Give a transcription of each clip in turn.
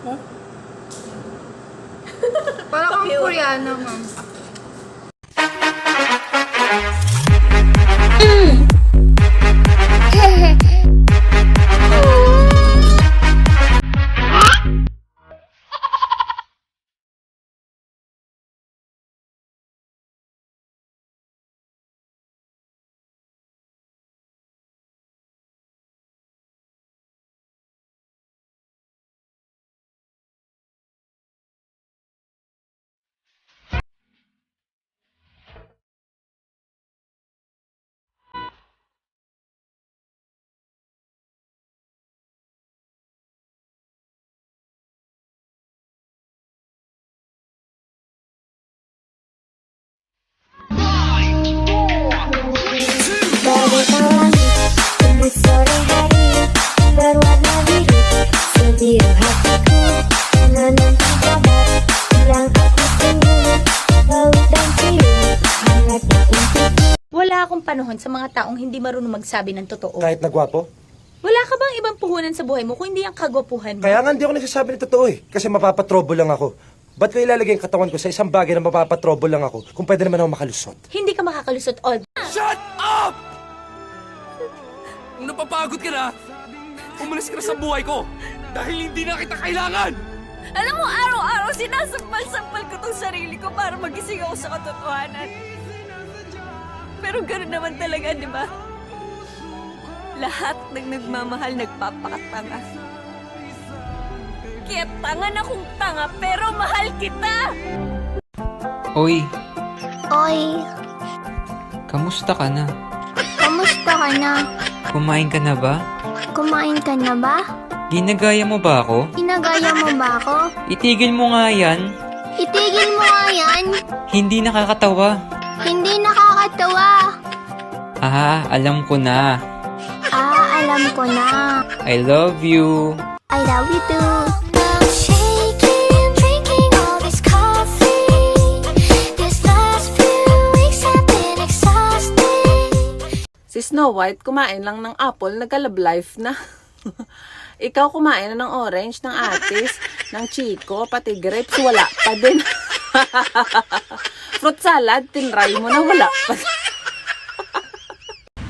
Huh? Para kang Koreano, ma'am. Bagai langit di sore hari berwarna biru, sebiru hatiku menanti kabar yang aku tunggu, laut dan biru hangatnya untukku. Wala akong panahon sa mga taong hindi marunong magsabi ng totoo. Kahit nagwapo? Wala ka bang ibang puhunan sa buhay mo kung hindi ang kagwapuhan mo? Kaya nga hindi ako nagsasabi ng totoo eh. Kasi mapapatrobo lang ako. Ba't ko ilalagay ang katawan ko sa isang bagay na mapapatrobo lang ako kung pwede naman ako makalusot? Hindi ka makakalusot all. Shut up! Kung napapagod ka na, umalis ka na sa buhay ko dahil hindi na kita kailangan! Alam mo, araw-araw sinasampal-sampal ko tong sarili ko para magising ako sa katotohanan. Pero gano'n naman talaga, di ba? Lahat ng nagmamahal nagpapakatanga. Kaya tanga na kung tanga, pero mahal kita! Oy, Oy, kamusta ka na? kamusta ka na? Kumain ka na ba? Kumain ka na ba? Ginagaya mo ba ako? Inagaya mo ba ako? Itigil mo nga yan. Itigil mo nga yan! Hindi nakakatawa. Hindi nakakatawa! Alam ko na. Alam ko na. I love you. I love you too. I'm shaking, drinking all this coffee. These last few weeks have been exhausting. Si Snow White kumain lang ng apple, nagka-love life na. Ikaw kumain na ng orange, ng atis, ng chico, pati grapes, wala pa din. Fruit salad, tinry mo na, wala pa.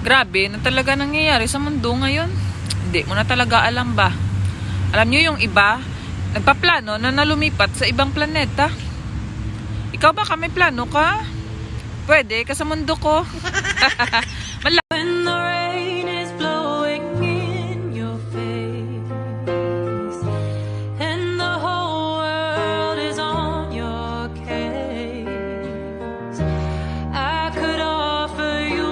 Grabe, na talaga nangyayari sa mundo ngayon. Hindi mo na talaga alam ba? Alam nyo yung iba, nagpaplano na lumipat sa ibang planeta. Ikaw ba may plano ka? Pwede ka sa mundo ko. When the rain is blowing in your face and the whole world is on your case, I could offer you.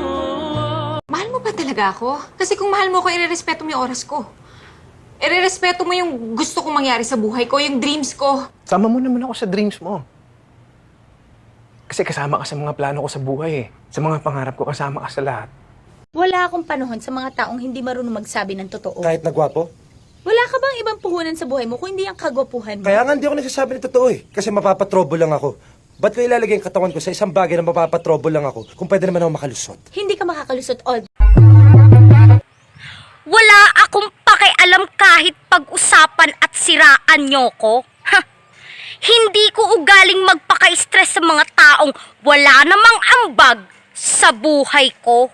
Mahal mo ba talaga ako? Kasi kung mahal mo ako, irerespeto mo yung oras ko. Irerespeto mo yung gusto kong mangyari sa buhay ko, yung dreams ko. Sama mo naman ako sa dreams mo. Kasi kasama ka sa mga plano ko sa buhay eh. Sa mga pangarap ko, kasama ka sa lahat. Wala akong panahon sa mga taong hindi marunong magsabi ng totoo. Kahit nagwapo? Wala ka bang ibang puhunan sa buhay mo kung hindi ang kagwapuhan mo? Kaya nga hindi ako nagsasabi ng totoo eh. Kasi mapapatrobo lang ako. Ba't ko ilalagay ang katawan ko sa isang bagay na mapapatrobo lang ako kung pwede naman ako makalusot? Hindi ka makakalusot all. Wala akong pakialam kahit pag-usapan at siraan nyo ko. Ha! Hindi ko ugaling magpaka-stress sa mga taong wala namang ambag sa buhay ko.